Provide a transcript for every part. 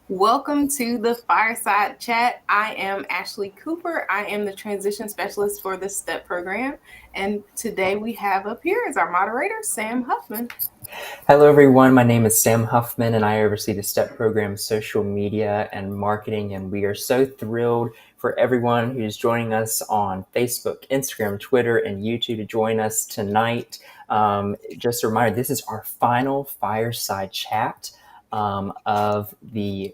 Welcome to the Fireside Chat. I am Ashley Cooper. I am the transition specialist for the STEPP program. And today we have up here as our moderator, Sam Huffman. Hello, everyone. My name is Sam Huffman, and I oversee the STEP program's social media and marketing. And we are so thrilled for everyone who's joining us on Facebook, Instagram, Twitter, and YouTube to join us tonight. Just a reminder, this is our final Fireside Chat of the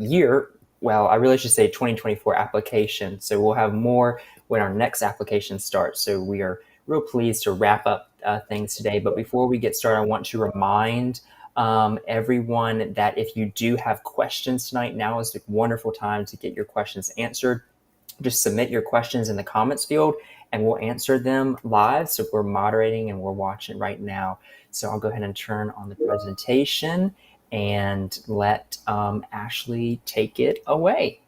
year. Well, I really should say 2024 application. So we'll have more when our next application starts. So we are real pleased to wrap up things today. But before we get started, I want to remind everyone that if you do have questions tonight, now is a wonderful time to get your questions answered. Just submit your questions in the comments field and we'll answer them live. So we're moderating and we're watching right now. So I'll go ahead and turn on the presentation and let Ashley take it away.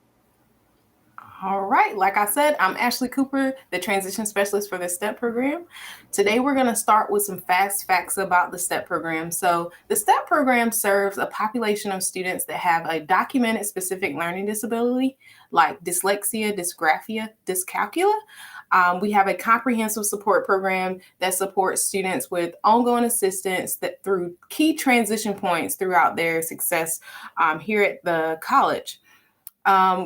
All right, like I said, I'm Ashley Cooper, the transition specialist for the STEPP program. Today we're going to start with some fast facts about the STEPP program. So the STEPP program serves a population of students that have a documented specific learning disability like dyslexia, dysgraphia, dyscalculia. We have a comprehensive support program that supports students with ongoing assistance that through key transition points throughout their success here at the college.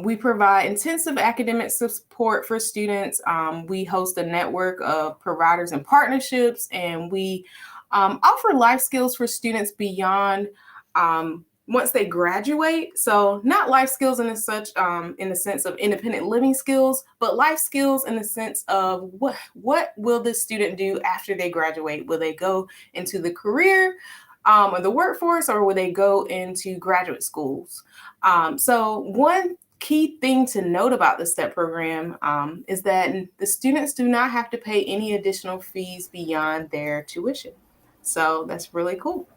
We provide intensive academic support for students. We host a network of providers and partnerships, and we offer life skills for students beyond once they graduate. So not life skills in the sense of independent living skills, but life skills in the sense of what will this student do after they graduate? Will they go into the career or the workforce, or will they go into graduate schools? So one key thing to note about the STEP program is that the students do not have to pay any additional fees beyond their tuition. So that's really cool.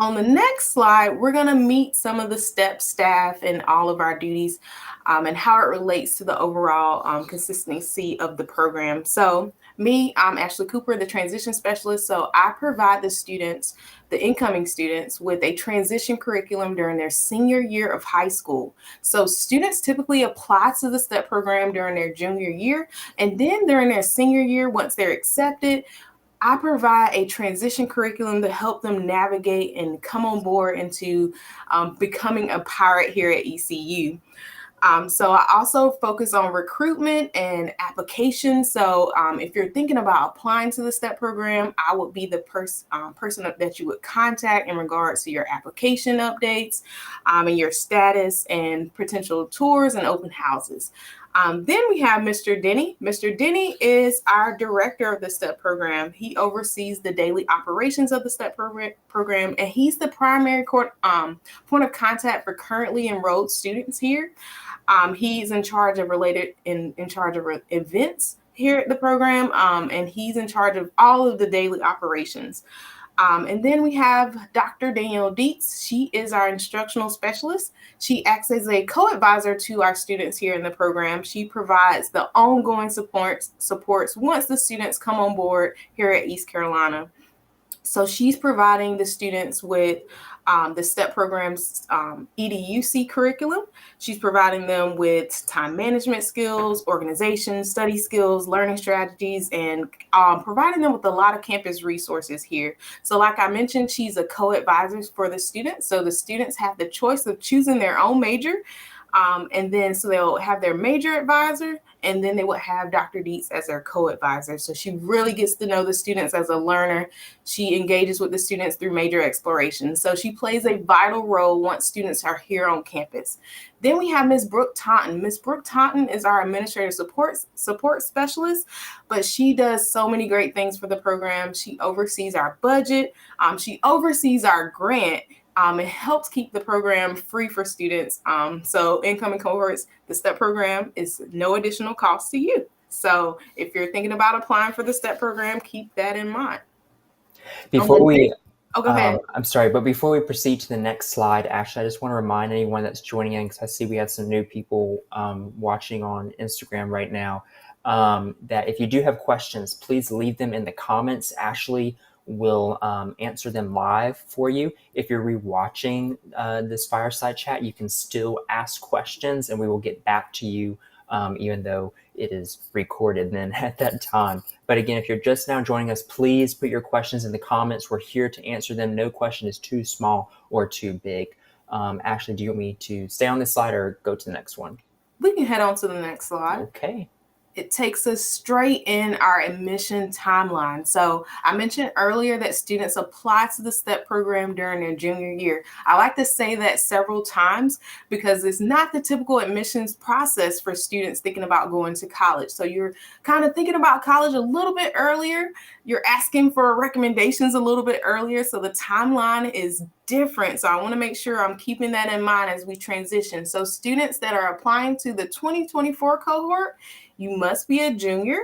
On the next slide, we're going to meet some of the STEP staff and all of our duties and how it relates to the overall consistency of the program. So me, I'm Ashley Cooper, the transition specialist. So I provide the incoming students, with a transition curriculum during their senior year of high school. So students typically apply to the STEP program during their junior year, and then during their senior year, once they're accepted, I provide a transition curriculum to help them navigate and come on board into becoming a pirate here at ECU. So I also focus on recruitment and application. So if you're thinking about applying to the STEP program, I would be the person that you would contact in regards to your application updates and your status and potential tours and open houses. Then we have Mr. Denny. Mr. Denny is our director of the STEP program. He oversees the daily operations of the STEP program, and he's the primary point of contact for currently enrolled students here. He's in charge of events here at the program, and he's in charge of all of the daily operations. And then we have Dr. Danielle Dietz. She is our instructional specialist. She acts as a co-advisor to our students here in the program. She provides the ongoing supports once the students come on board here at East Carolina. So she's providing the students with the STEP program's EDUC curriculum. She's providing them with time management skills, organization, study skills, learning strategies, and providing them with a lot of campus resources here. So like I mentioned, she's a co-advisor for the students. So the students have the choice of choosing their own major. And then so they'll have their major advisor, and then they would have Dr. Dietz as their co-advisor. So she really gets to know the students as a learner. She engages with the students through major exploration. So she plays a vital role once students are here on campus. Then we have Ms. Brooke Taunton. Ms. Brooke Taunton is our administrative support specialist, but she does so many great things for the program. She oversees our budget. She oversees our grant. It helps keep the program free for students. So incoming cohorts, the STEP program is no additional cost to you. So if you're thinking about applying for the STEP program, keep that in mind. Before we go ahead. I'm sorry, but before we proceed to the next slide, Ashley, I just want to remind anyone that's joining in, because I see we have some new people watching on Instagram right now, that if you do have questions, please leave them in the comments. Ashley will answer them live for you. If you're rewatching this Fireside Chat, you can still ask questions and we will get back to you even though it is recorded then at that time. But again, if you're just now joining us, please put your questions in the comments. We're here to answer them. No question is too small or too big. Ashley, do you want me to stay on this slide or go to the next one? We can head on to the next slide. Okay. It takes us straight in our admission timeline. So I mentioned earlier that students apply to the STEP program during their junior year. I like to say that several times because it's not the typical admissions process for students thinking about going to college. So you're kind of thinking about college a little bit earlier. You're asking for recommendations a little bit earlier. So the timeline is different. So I want to make sure I'm keeping that in mind as we transition. So students that are applying to the 2024 cohort, you must be a junior.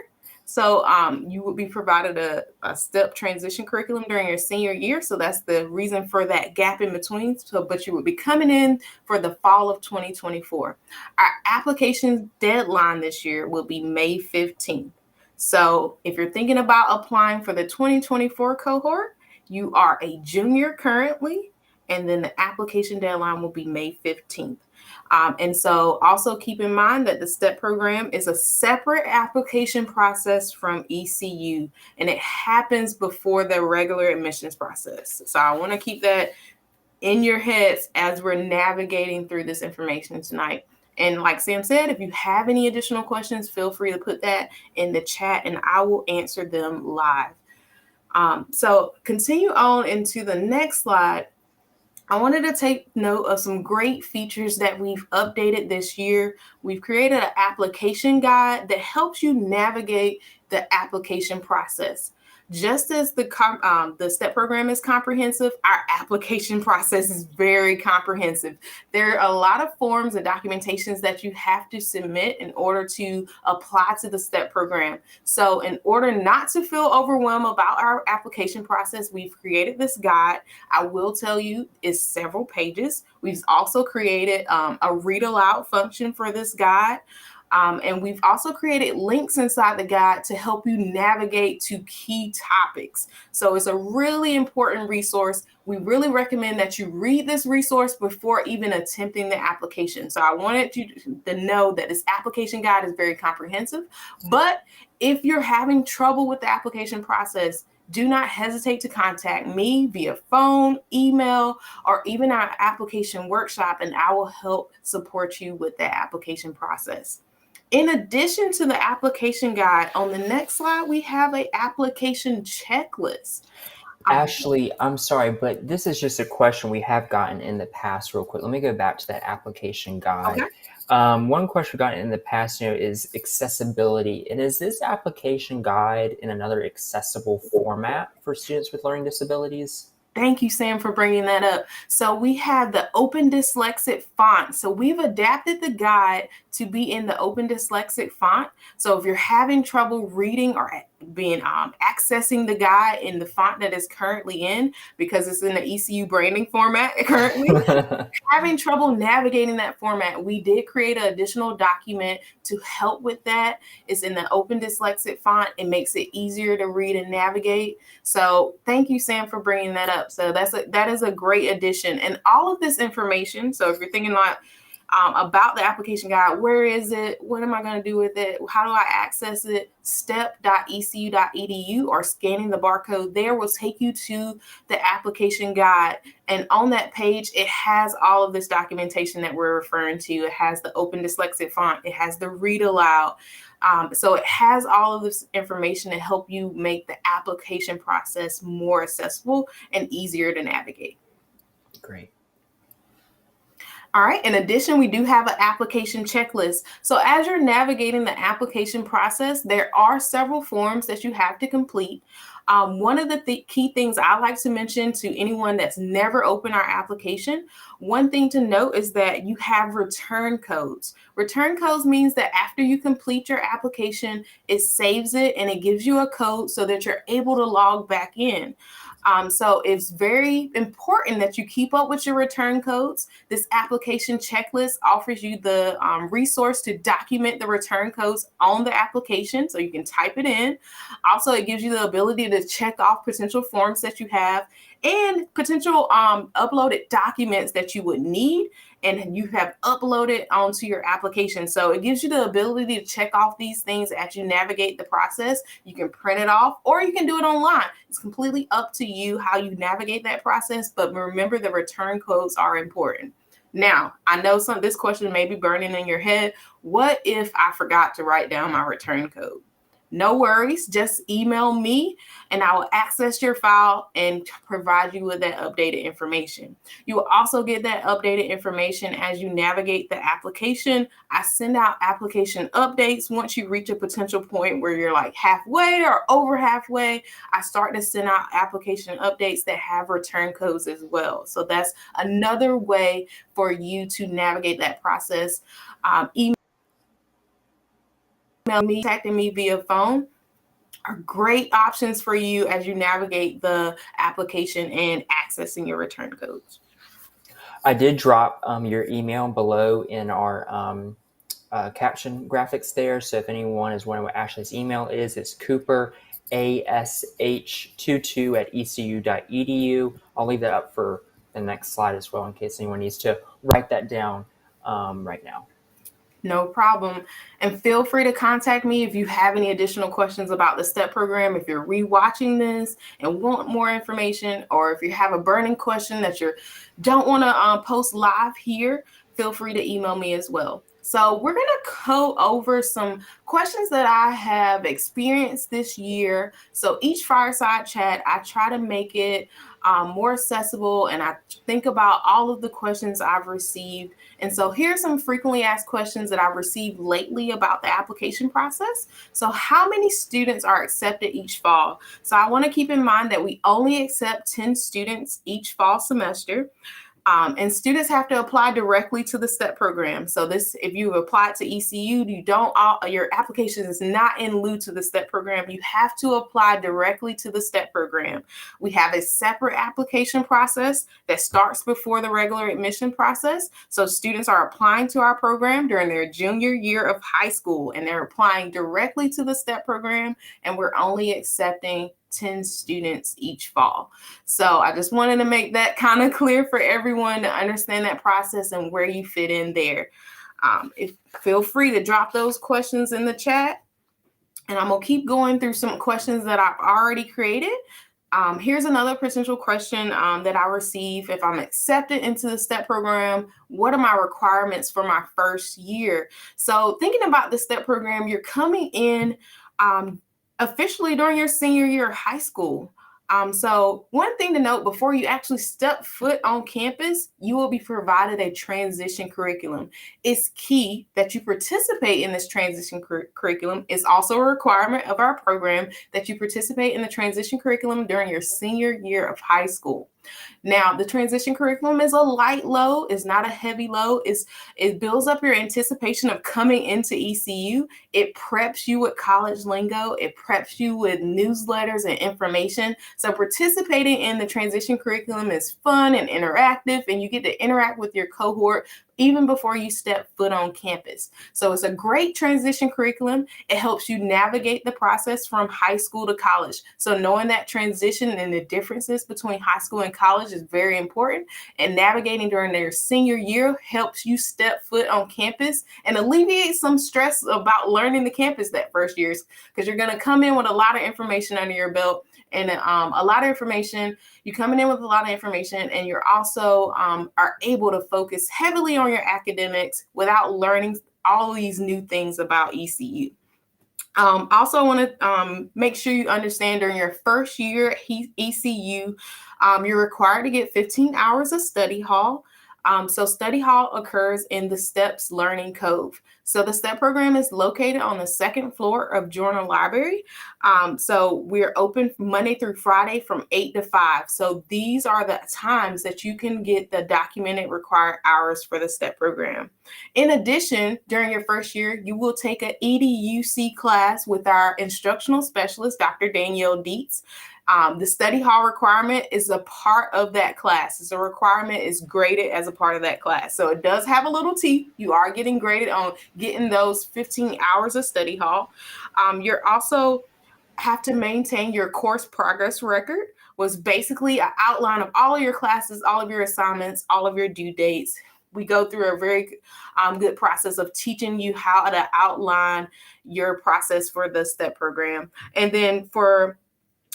So you will be provided a STEP transition curriculum during your senior year. So that's the reason for that gap in between. But you will be coming in for the fall of 2024. Our application deadline this year will be May 15th. So if you're thinking about applying for the 2024 cohort, you are a junior currently, and then the application deadline will be May 15th. And so also keep in mind that the STEP program is a separate application process from ECU, and it happens before the regular admissions process. So I want to keep that in your heads as we're navigating through this information tonight. And like Sam said, if you have any additional questions, feel free to put that in the chat and I will answer them live. So continue on into the next slide. I wanted to take note of some great features that we've updated this year. We've created an application guide that helps you navigate the application process. Just as the STEP program is comprehensive, our application process is very comprehensive. There are a lot of forms and documentations that you have to submit in order to apply to the STEP program. So in order not to feel overwhelmed about our application process, we've created this guide. I will tell you it's several pages. We've also created a read aloud function for this guide. And we've also created links inside the guide to help you navigate to key topics. So it's a really important resource. We really recommend that you read this resource before even attempting the application. So I wanted you to know that this application guide is very comprehensive. But if you're having trouble with the application process, do not hesitate to contact me via phone, email, or even our application workshop, and I will help support you with the application process. In addition to the application guide, on the next slide, we have an application checklist. Ashley, I'm sorry, but this is just a question we have gotten in the past real quick. Let me go back to that application guide. Okay. One question we've gotten in the past, is accessibility. And is this application guide in another accessible format for students with learning disabilities? Thank you, Sam, for bringing that up. So we have the Open Dyslexic font. So we've adapted the guide to be in the Open Dyslexic font. So if you're having trouble reading or being accessing the guide in the font that is currently in, because it's in the ECU branding format currently, having trouble navigating that format, we did create an additional document to help with that. It's in the Open Dyslexic font. It makes it easier to read and navigate. So thank you, Sam, for bringing that up. So that is a great addition. And all of this information, so if you're thinking about the application guide, where is it? What am I going to do with it? How do I access it? step.ecu.edu or scanning the barcode there will take you to the application guide. And on that page, it has all of this documentation that we're referring to. It has the Open Dyslexic font. It has the read aloud. So it has all of this information to help you make the application process more accessible and easier to navigate. Great. All right. In addition, we do have an application checklist. So as you're navigating the application process, there are several forms that you have to complete. One of the key things I like to mention to anyone that's never opened our application, one thing to note is that you have return codes. Return codes means that after you complete your application, it saves it and it gives you a code so that you're able to log back in. So it's very important that you keep up with your return codes. This application checklist offers you the resource to document the return codes on the application, so you can type it in. Also, it gives you the ability to check off potential forms that you have and potential uploaded documents that you would need and you have uploaded onto your application. So it gives you the ability to check off these things as you navigate the process. You can print it off or you can do it online. It's completely up to you how you navigate that process, but remember the return codes are important. Now, I know this question may be burning in your head. What if I forgot to write down my return code? No worries, just email me and I will access your file and provide you with that updated information. You will also get that updated information as you navigate the application. I send out application updates once you reach a potential point where you're like halfway or over halfway. I start to send out application updates that have return codes as well. So that's another way for you to navigate that process. Email me, contacting me via phone are great options for you as you navigate the application and accessing your return codes. I did drop your email below in our caption graphics there. So if anyone is wondering what Ashley's email is, it's cooperash22@ecu.edu. I'll leave that up for the next slide as well in case anyone needs to write that down right now. No problem. And feel free to contact me if you have any additional questions about the STEP program, if you're rewatching this and want more information, or if you have a burning question that you don't want to post live here, feel free to email me as well. So we're going to go over some questions that I have experienced this year. So each fireside chat, I try to make it more accessible, and I think about all of the questions I've received. And so here's some frequently asked questions that I've received lately about the application process. So how many students are accepted each fall? So I want to keep in mind that we only accept 10 students each fall semester. And students have to apply directly to the STEP program. So if you apply to ECU, your application is not in lieu to the STEP program. You have to apply directly to the STEP program. We have a separate application process that starts before the regular admission process. So students are applying to our program during their junior year of high school, and they're applying directly to the STEP program, and we're only accepting 10 students each fall. So I just wanted to make that kind of clear for everyone to understand that process and where you fit in there. Feel free to drop those questions in the chat, and I'm going to keep going through some questions that I've already created. Here's another potential question that I receive. If I'm accepted into the STEP program, what are my requirements for my first year? So thinking about the STEP program, you're coming in officially during your senior year of high school. So one thing to note, before you actually step foot on campus, you will be provided a transition curriculum. It's key that you participate in this transition curriculum. It's also a requirement of our program that you participate in the transition curriculum during your senior year of high school. Now, the transition curriculum is a light load. It's not a heavy load. It builds up your anticipation of coming into ECU. It preps you with college lingo. It preps you with newsletters and information. So participating in the transition curriculum is fun and interactive, and you get to interact with your cohort even before you step foot on campus. So it's a great transition curriculum. It helps you navigate the process from high school to college. So knowing that transition and the differences between high school and college is very important. And navigating during their senior year helps you step foot on campus and alleviate some stress about learning the campus that first year, because you're going to come in with a lot of information under your belt. And a lot of information, you're coming in with a lot of information, and you're also are able to focus heavily on your academics without learning all these new things about ECU. Also, I want to make sure you understand during your first year at ECU, you're required to get 15 hours of study hall. So study hall occurs in the STEPS Learning Cove. So the STEP program is located on the second floor of Joyner Library. So we're open Monday through Friday from 8 to 5. So these are the times that you can get the documented required hours for the STEP program. In addition, during your first year, you will take an EDUC class with our instructional specialist, Dr. Danielle Dietz. The study hall requirement is a part of that class. It's a requirement, is graded as a part of that class. So it does have a little teeth. You are getting graded on getting those 15 hours of study hall. You're also have to maintain your course progress record, was basically an outline of all of your classes, all of your assignments, all of your due dates. We go through a very good process of teaching you how to outline your process for the STEP program. And then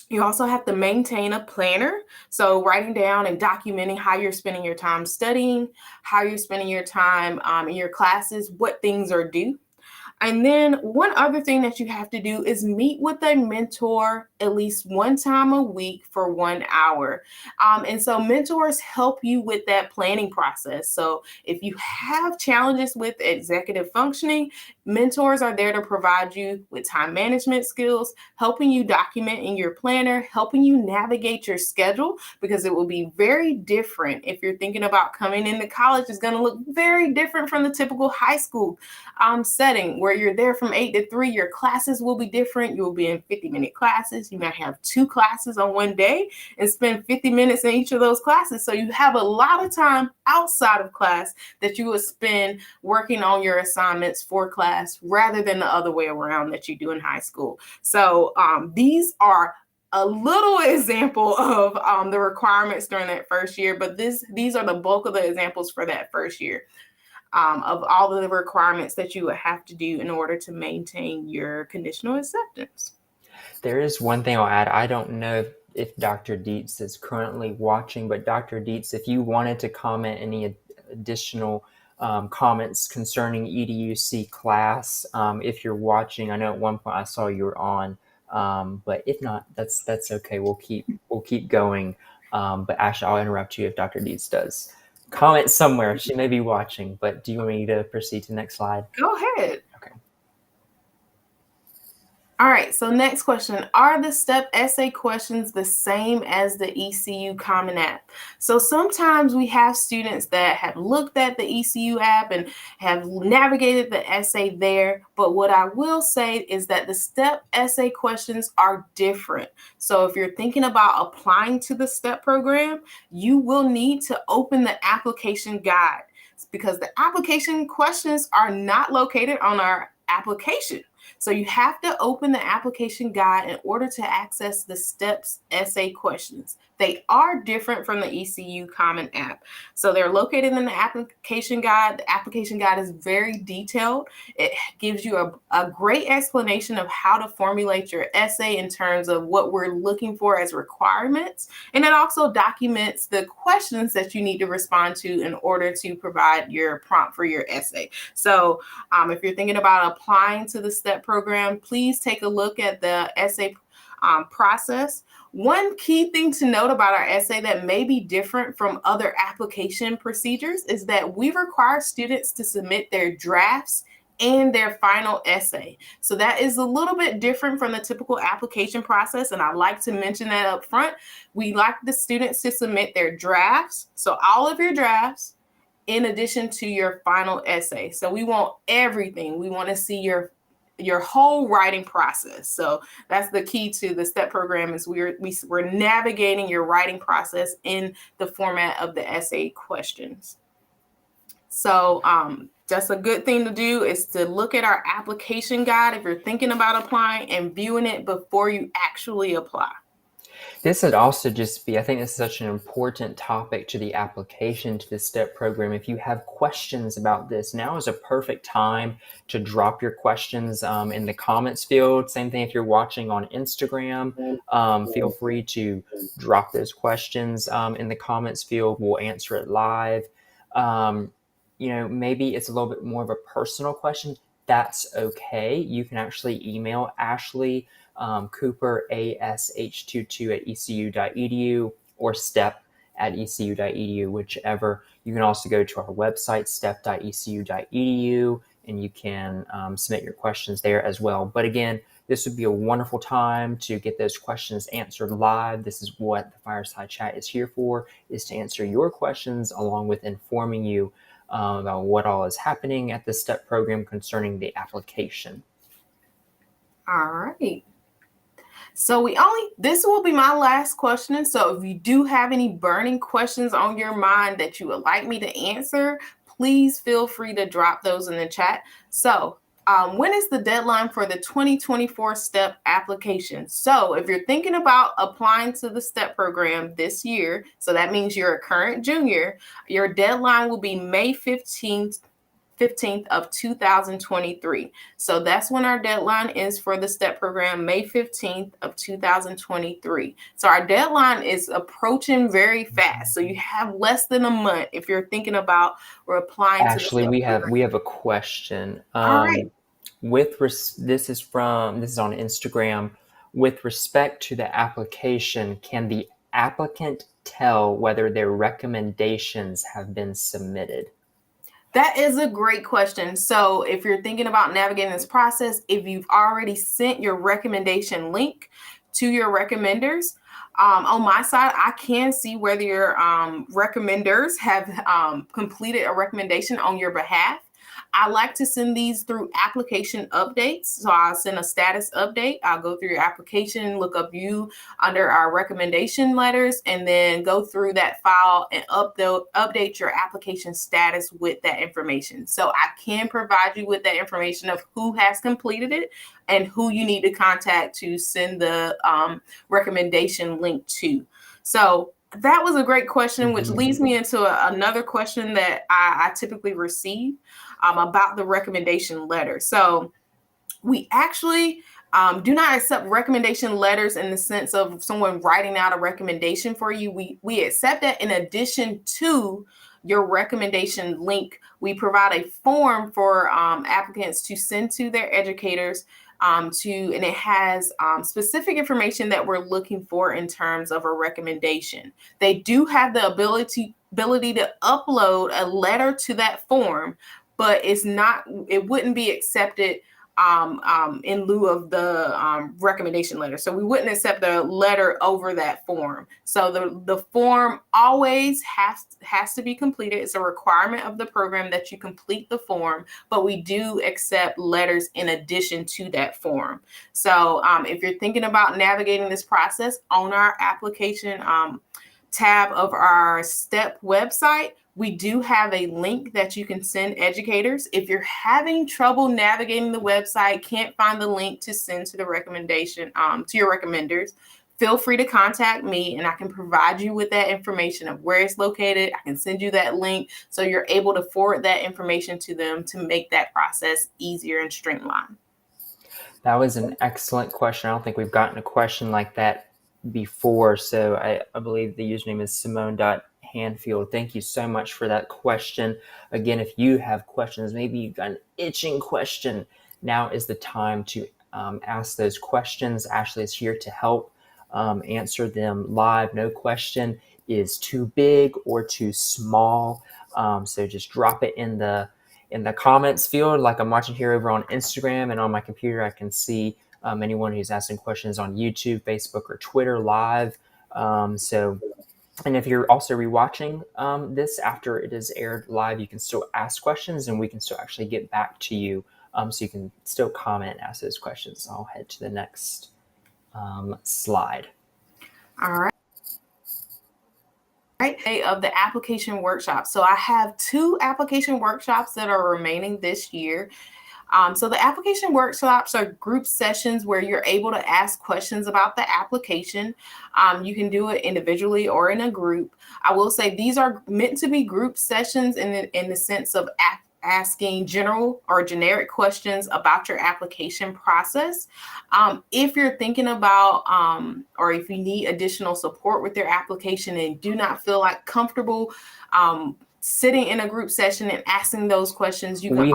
you also have to maintain a planner. So writing down and documenting how you're spending your time studying, how you're spending your time in your classes, what things are due. And then one other thing that you have to do is meet with a mentor at least one time a week for 1 hour. And so mentors help you with that planning process. So if you have challenges with executive functioning, mentors are there to provide you with time management skills, helping you document in your planner, helping you navigate your schedule, because it will be very different if you're thinking about coming into college. It's going to look very different from the typical high school setting where you're there from 8 to 3. Your classes will be different. You will be in 50-minute classes. You might have 2 classes on one day and spend 50 minutes in each of those classes. So you have a lot of time outside of class that you would spend working on your assignments for class rather than the other way around that you do in high school. So these are a little example of the requirements during that first year, but these are the bulk of the examples for that first year. Of all of the requirements that you would have to do in order to maintain your conditional acceptance. There is one thing I'll add. I don't know if Dr. Dietz is currently watching, but Dr. Dietz, if you wanted to comment any additional comments concerning EDUC class, if you're watching, I know at one point I saw you were on, but if not, that's okay. We'll keep going. But Ashley, I'll interrupt you if Dr. Dietz does comment somewhere. She may be watching, but do you want me to proceed to the next slide? Go ahead. Okay. All right, so next question. Are the STEP essay questions the same as the ECU Common App? So sometimes we have students that have looked at the ECU app and have navigated the essay there, but what I will say is that the STEP essay questions are different. So if you're thinking about applying to the STEP program, you will need to open the application guide, because the application questions are not located on our application. So you have to open the application guide in order to access the STEPS essay questions. They are different from the ECU Common App. So they're located in the application guide. The application guide is very detailed. It gives you a great explanation of how to formulate your essay in terms of what we're looking for as requirements. And it also documents the questions that you need to respond to in order to provide your prompt for your essay. So if you're thinking about applying to the STEP program, please take a look at the essay process. One key thing to note about our essay that may be different from other application procedures is that we require students to submit their drafts and their final essay. So that is a little bit different from the typical application process, and I like to mention that up front. We like the students to submit their drafts, so all of your drafts, in addition to your final essay. So we want everything. We want to see your whole writing process. So that's the key to the STEP program, is we're navigating your writing process in the format of the essay questions. So that's a good thing to do, is to look at our application guide if you're thinking about applying, and viewing it before you actually apply. This would also just be, I think this is such an important topic to the application to the STEP program. If you have questions about this, now is a perfect time to drop your questions in the comments field. Same thing if you're watching on Instagram, feel free to drop those questions in the comments field. We'll answer it live. Maybe it's a little bit more of a personal question. That's okay. You can actually email Ashley Cooper ASH22 at ecu.edu, or STEP at ecu.edu, whichever. You can also go to our website, step.ecu.edu, and you can submit your questions there as well. But again, this would be a wonderful time to get those questions answered live. This is what the Fireside Chat is here for, is to answer your questions along with informing you about what all is happening at the STEP program concerning the application. All right. So this will be my last question. So if you do have any burning questions on your mind that you would like me to answer, please feel free to drop those in the chat. So when is the deadline for the 2024 STEP application? So if you're thinking about applying to the STEP program this year, so that means you're a current junior, your deadline will be May 15th of 2023. So that's when our deadline is for the STEP program, May 15th of 2023. So our deadline is approaching very fast. So you have less than a month if you're thinking about applying to the STEP program. we have a question. All right. This is on Instagram. With respect to the application, can the applicant tell whether their recommendations have been submitted? That is a great question. So if you're thinking about navigating this process, if you've already sent your recommendation link to your recommenders, on my side, I can see whether your recommenders have completed a recommendation on your behalf. I like to send these through application updates. So I'll send a status update. I'll go through your application, look up you under our recommendation letters, and then go through that file and update your application status with that information. So I can provide you with that information of who has completed it and who you need to contact to send the recommendation link to. So that was a great question, which leads me into another question that I typically receive about the recommendation letter. So we actually do not accept recommendation letters in the sense of someone writing out a recommendation for you. We accept that in addition to your recommendation link, we provide a form for applicants to send to their educators and it has specific information that we're looking for in terms of a recommendation. They do have the ability to upload a letter to that form, but it wouldn't be accepted in lieu of the recommendation letter. So we wouldn't accept the letter over that form. So the form always has to be completed. It's a requirement of the program that you complete the form, but we do accept letters in addition to that form. So if you're thinking about navigating this process, on our application tab of our STEP website, we do have a link that you can send educators. If you're having trouble navigating the website, can't find the link to send to the recommendation to your recommenders, feel free to contact me and I can provide you with that information of where it's located. I can send you that link so you're able to forward that information to them to make that process easier and streamlined. That was an excellent question. I don't think we've gotten a question like that before. So I believe the username is Simone.Hanfield. Thank you so much for that question. Again, if you have questions, maybe you've got an itching question, now is the time to ask those questions. Ashley is here to help answer them live. No question is too big or too small. So just drop it in the comments field, like I'm watching here over on Instagram, and on my computer I can see anyone who's asking questions on YouTube, Facebook, or Twitter live. And if you're also rewatching this after it is aired live, you can still ask questions and we can still actually get back to you. So you can still comment and ask those questions. I'll head to the next slide. All right. Of the application workshop. So I have 2 application workshops that are remaining this year. So the application workshops are group sessions where you're able to ask questions about the application. You can do it individually or in a group. I will say these are meant to be group sessions in the sense of asking general or generic questions about your application process. If you're thinking about or if you need additional support with your application and do not feel like comfortable sitting in a group session and asking those questions, you can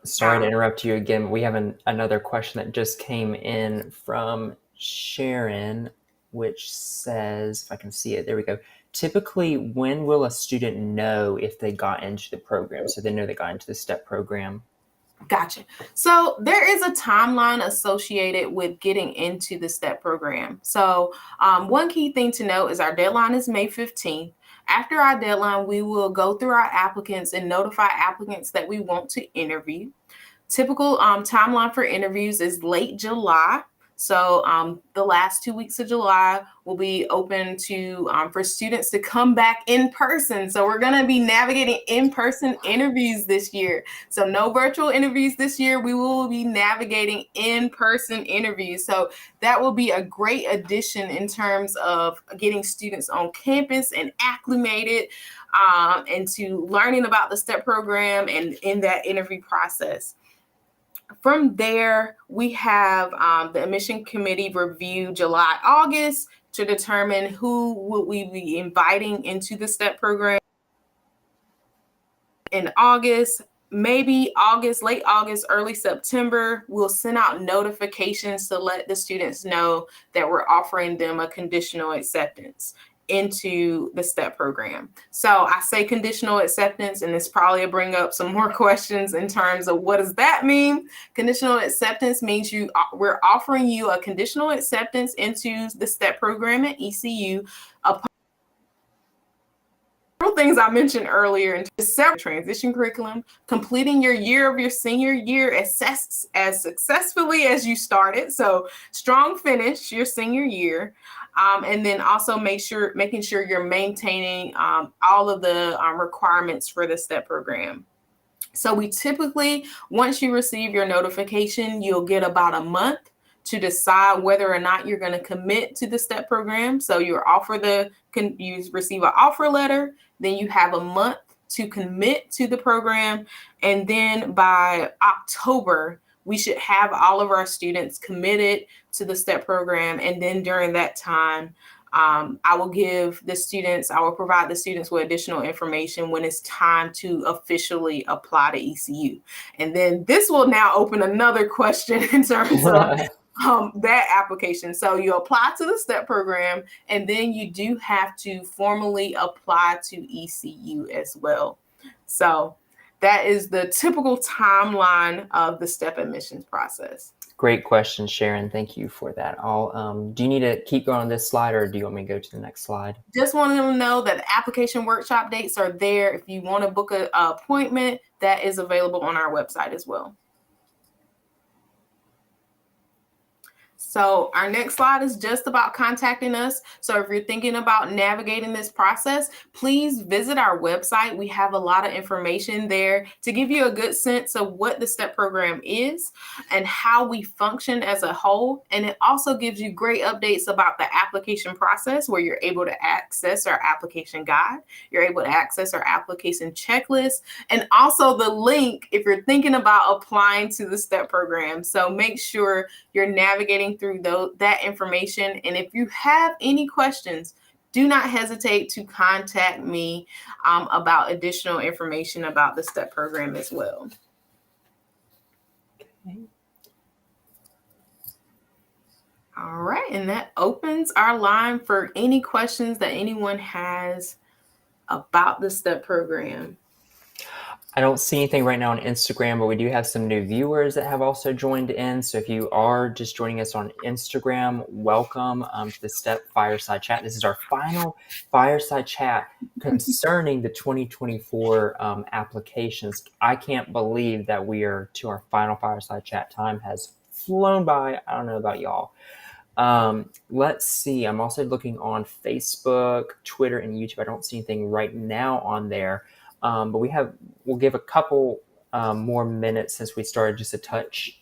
sorry to interrupt you again. We have another question that just came in from Sharon, which says, if I can see it, there we go. Typically, when will a student know if they got into the program? So they know they got into the STEP program. Gotcha. So there is a timeline associated with getting into the STEP program. So one key thing to note is our deadline is May 15th. After our deadline, we will go through our applicants and notify applicants that we want to interview. Typical timeline for interviews is late July. So the last 2 weeks of July will be open to for students to come back in person. So we're going to be navigating in-person interviews this year. So no virtual interviews this year. We will be navigating in-person interviews. So that will be a great addition in terms of getting students on campus and acclimated into learning about the STEP program and in that interview process. From there, we have the admission committee review July, August to determine who will we be inviting into the STEP program in August. Maybe August, late August, early September, we'll send out notifications to let the students know that we're offering them a conditional acceptance into the STEP program. So I say conditional acceptance, and this probably will bring up some more questions in terms of what does that mean? Conditional acceptance means we're offering you a conditional acceptance into the STEP program at ECU upon things I mentioned earlier in several transition curriculum, completing your year of your senior year as successfully as you started. So strong finish your senior year. And then also making sure you're maintaining all of the requirements for the STEP program. So we typically, once you receive your notification, you'll get about a month to decide whether or not you're going to commit to the STEP program. So you receive an offer letter, then you have a month to commit to the program. And then by October, we should have all of our students committed to the STEP program. And then during that time, I will provide the students with additional information when it's time to officially apply to ECU. And then this will now open another question in terms of that application. So you apply to the STEP program, and then you do have to formally apply to ECU as well. So that is the typical timeline of the STEP admissions process. Great question, Sharon. Thank you for that. Do you need to keep going on this slide, or do you want me to go to the next slide? Just wanted to know that the application workshop dates are there. If you want to book an appointment, that is available on our website as well. So our next slide is just about contacting us. So if you're thinking about navigating this process, please visit our website. We have a lot of information there to give you a good sense of what the STEP program is and how we function as a whole. And it also gives you great updates about the application process, where you're able to access our application guide. You're able to access our application checklist, and also the link if you're thinking about applying to the STEP program. So make sure you're navigating through that information. And if you have any questions, do not hesitate to contact me about additional information about the STEP program as well. Okay. All right, and that opens our line for any questions that anyone has about the STEP program. I don't see anything right now on Instagram, but we do have some new viewers that have also joined in. So if you are just joining us on Instagram, welcome to the STEP Fireside Chat. This is our final Fireside Chat concerning the 2024 applications. I can't believe that we are to our final Fireside Chat. Time has flown by. I don't know about y'all. Let's see. I'm also looking on Facebook, Twitter, and YouTube. I don't see anything right now on there. But we'll give a couple more minutes since we started just a touch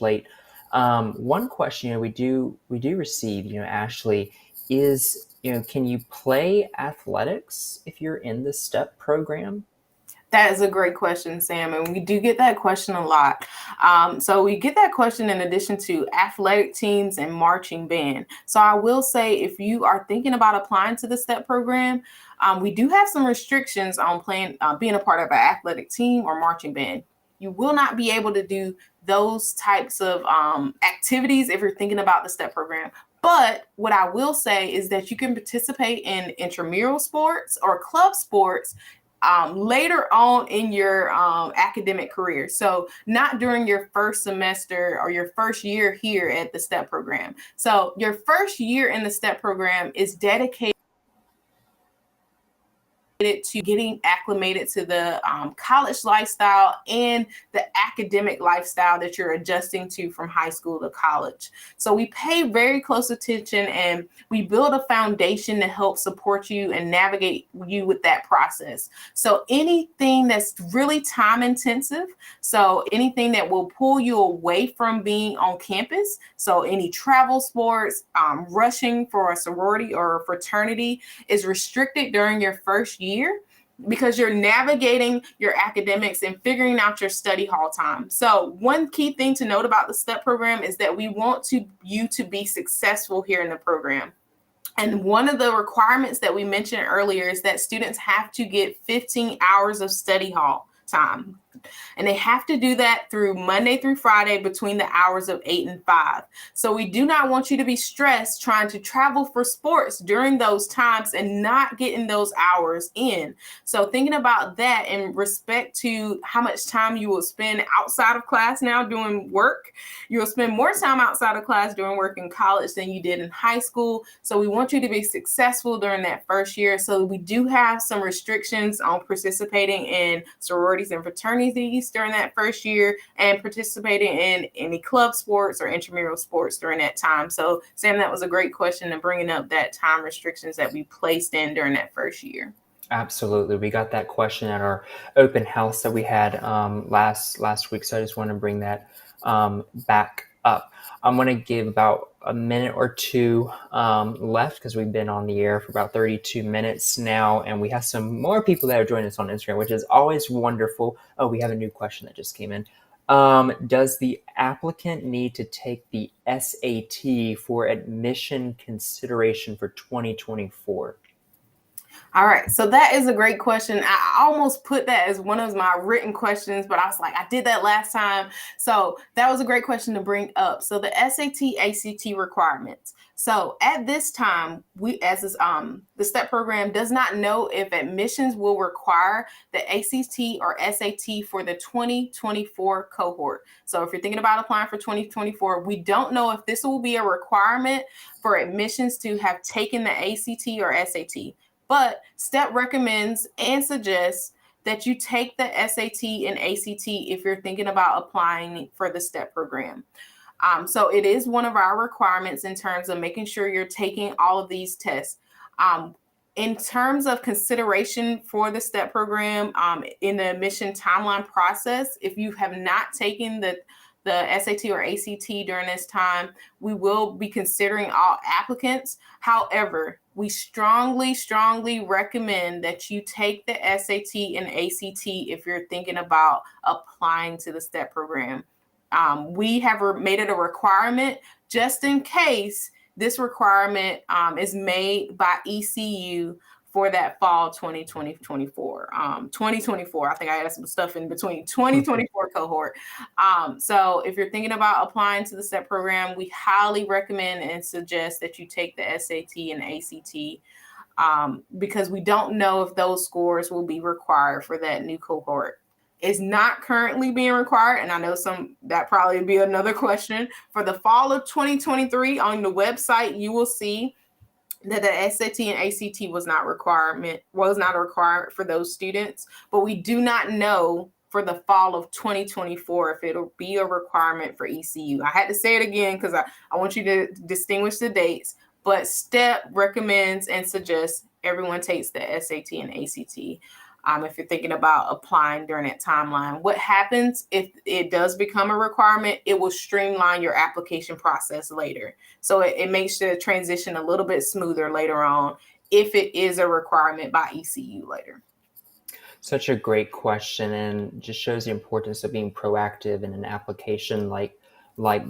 late. One question we do receive, Ashley, is can you play athletics if you're in the STEP program? That is a great question, Sam, and we do get that question a lot. So we get that question in addition to athletic teams and marching band. So I will say, if you are thinking about applying to the STEP program, we do have some restrictions on being a part of an athletic team or marching band. You will not be able to do those types of activities if you're thinking about the STEP program. But what I will say is that you can participate in intramural sports or club sports later on in your academic career. So not during your first semester or your first year here at the STEP program. So your first year in the STEP program is dedicated to getting acclimated to the college lifestyle and the academic lifestyle that you're adjusting to from high school to college. So we pay very close attention and we build a foundation to help support you and navigate you with that process. So anything that's really time intensive, so anything that will pull you away from being on campus, so any travel sports, rushing for a sorority or a fraternity is restricted during your first year because you're navigating your academics and figuring out your study hall time. So one key thing to note about the STEP program is that we want you to be successful here in the program. And one of the requirements that we mentioned earlier is that students have to get 15 hours of study hall time. And they have to do that through Monday through Friday between the hours of 8 and 5. So we do not want you to be stressed trying to travel for sports during those times and not getting those hours in. So thinking about that in respect to how much time you will spend outside of class now doing work, you will spend more time outside of class doing work in college than you did in high school. So we want you to be successful during that first year. So we do have some restrictions on participating in sororities and fraternities during that first year and participating in any club sports or intramural sports during that time. So Sam, that was a great question and bringing up that time restrictions that we placed in during that first year. Absolutely. We got that question at our open house that we had last week. So I just want to bring that back up. I'm going to give about a minute or two left because we've been on the air for about 32 minutes now. And we have some more people that are joining us on Instagram, which is always wonderful. Oh, we have a new question that just came in. Does the applicant need to take the SAT for admission consideration for 2024? All right, so that is a great question. I almost put that as one of my written questions, but I was like, I did that last time. So that was a great question to bring up. So the SAT, ACT requirements. So at this time, we as this, the STEP program does not know if admissions will require the ACT or SAT for the 2024 cohort. So if you're thinking about applying for 2024, we don't know if this will be a requirement for admissions to have taken the ACT or SAT. But STEP recommends and suggests that you take the SAT and ACT if you're thinking about applying for the STEP program. So it is one of our requirements in terms of making sure you're taking all of these tests. In terms of consideration for the STEP program in the admission timeline process, if you have not taken the SAT or ACT during this time, we will be considering all applicants. However, we strongly recommend that you take the SAT and ACT if you're thinking about applying to the STEP program. We have made it a requirement just in case this requirement is made by ECU for that fall 2024. I think I had some stuff in between 2024 cohort. So if you're thinking about applying to the STEP program, we highly recommend and suggest that you take the SAT and ACT because we don't know if those scores will be required for that new cohort. It's not currently being required, and I know that probably would be another question. For the fall of 2023 on the website, you will see that the SAT and ACT was not a requirement for those students, but we do not know for the fall of 2024 if it'll be a requirement for ECU. I had to say it again because I want you to distinguish the dates, but STEP recommends and suggests everyone takes the SAT and ACT. If you're thinking about applying during that timeline. What happens if it does become a requirement? It will streamline your application process later. So it makes the transition a little bit smoother later on if it is a requirement by ECU later. Such a great question, and just shows the importance of being proactive in an application like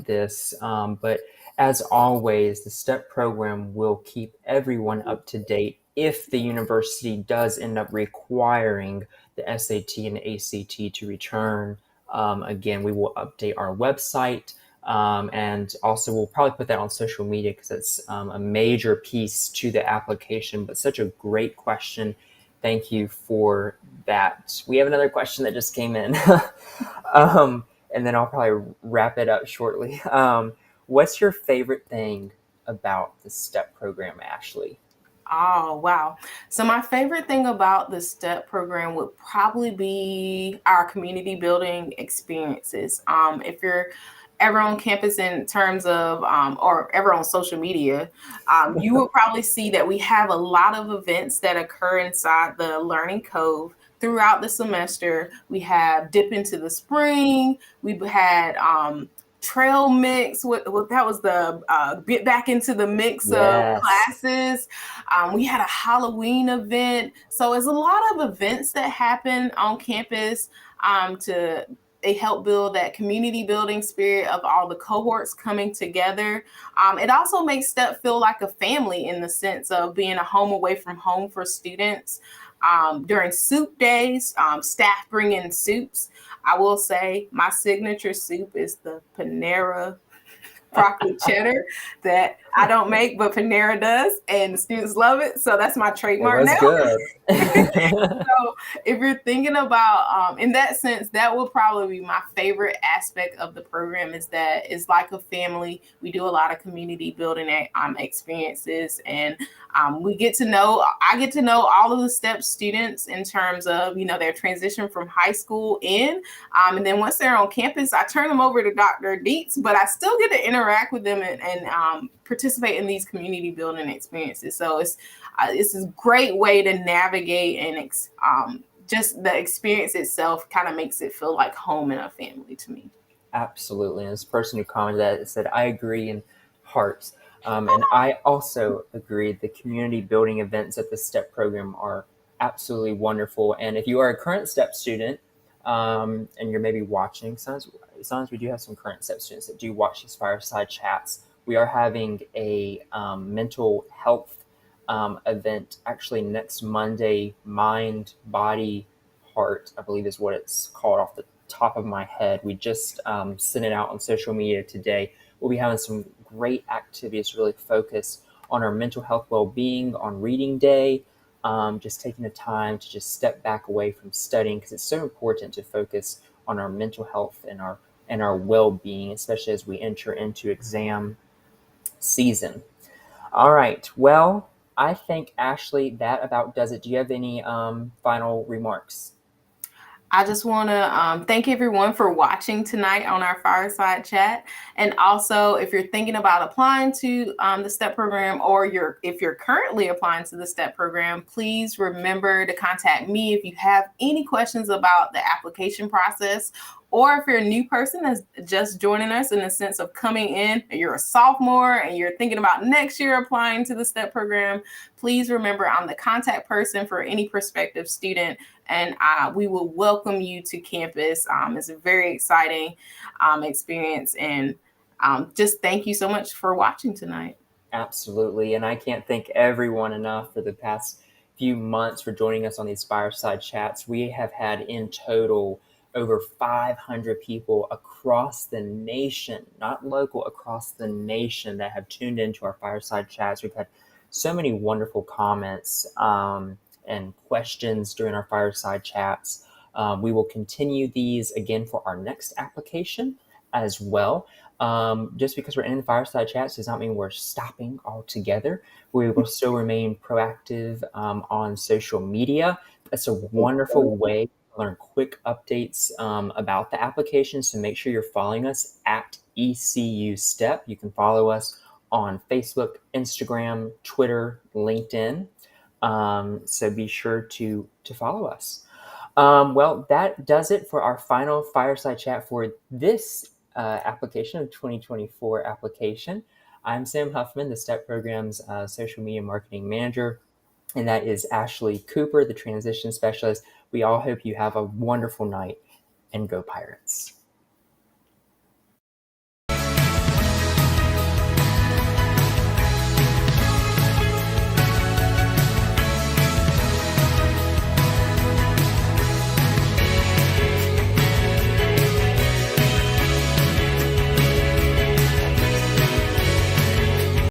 this. But as always, the STEP program will keep everyone up to date if the university does end up requiring the SAT and ACT to return. Again, we will update our website, and also we'll probably put that on social media because it's a major piece to the application. But such a great question. thank you for that. We have another question that just came in. And then I'll probably wrap it up shortly. What's your favorite thing about the STEP program, Ashley? Oh, wow. So my favorite thing about the STEP program would probably be our community building experiences. If you're ever on campus in terms of, or ever on social media, you will probably see that we have a lot of events that occur inside the Learning Cove throughout the semester. We have Dip into the Spring. We've had trail mix. What that was the get back into the mix of Yes. classes. We had a Halloween event. So it's a lot of events that happen on campus to they help build that community building spirit of all the cohorts coming together. It also makes STEP feel like a family in the sense of being a home away from home for students. During soup days, staff bring in soups. I will say my signature soup is the Panera broccoli cheddar that I don't make, but Panera does, and the students love it. So that's my It trademark was now. good. So if you're thinking about in that sense, that will probably be my favorite aspect of the program is that it's like a family. We do a lot of community building experiences, and we get to know I get to know all of the STEP students in terms of their transition from high school and then once they're on campus, I turn them over to Dr. Dietz, but I still get to interact with them and participate in these community building experiences. So it's a great way to navigate and just the experience itself kind of makes it feel like home and a family to me. Absolutely. And this person who commented that said, I agree in hearts. And I also agree the community building events at the STEP program are absolutely wonderful. And if you are a current STEP student and you're maybe watching, sometimes we do have some current STEP students that do watch these fireside chats. We are having a mental health event actually next Monday, Mind, Body, Heart, I believe is what it's called off the top of my head. We just sent it out on social media today. We'll be having some great activities to really focus on our mental health well-being on reading day, just taking the time to just step back away from studying because it's so important to focus on our mental health and our well-being, especially as we enter into exam season. All right. Well, I think, Ashley, that about does it. Do you have any final remarks? I just want to thank everyone for watching tonight on our Fireside Chat. And also, if you're thinking about applying to the STEP program or if you're currently applying to the STEP program, please remember to contact me if you have any questions about the application process. Or if you're a new person that's just joining us in the sense of coming in, and you're a sophomore and you're thinking about next year applying to the STEP program, please remember I'm the contact person for any prospective student and we will welcome you to campus. It's a very exciting experience, and just thank you so much for watching tonight. Absolutely. And I can't thank everyone enough for the past few months for joining us on these fireside chats. We have had in total over 500 people across the nation, not local, across the nation that have tuned into our fireside chats. We've had so many wonderful comments and questions during our fireside chats. We will continue these again for our next application as well. Just because we're in the fireside chats does not mean we're stopping altogether. We will still remain proactive on social media. That's a wonderful way to learn quick updates about the application. So make sure you're following us at ECU STEP. You can follow us on Facebook, Instagram, Twitter, LinkedIn. So be sure to follow us. Well, that does it for our final fireside chat for this application of 2024 application. I'm Sam Huffman, the STEP program's social media marketing manager, and that is Ashley Cooper, the transition specialist. We all hope you have a wonderful night and go Pirates.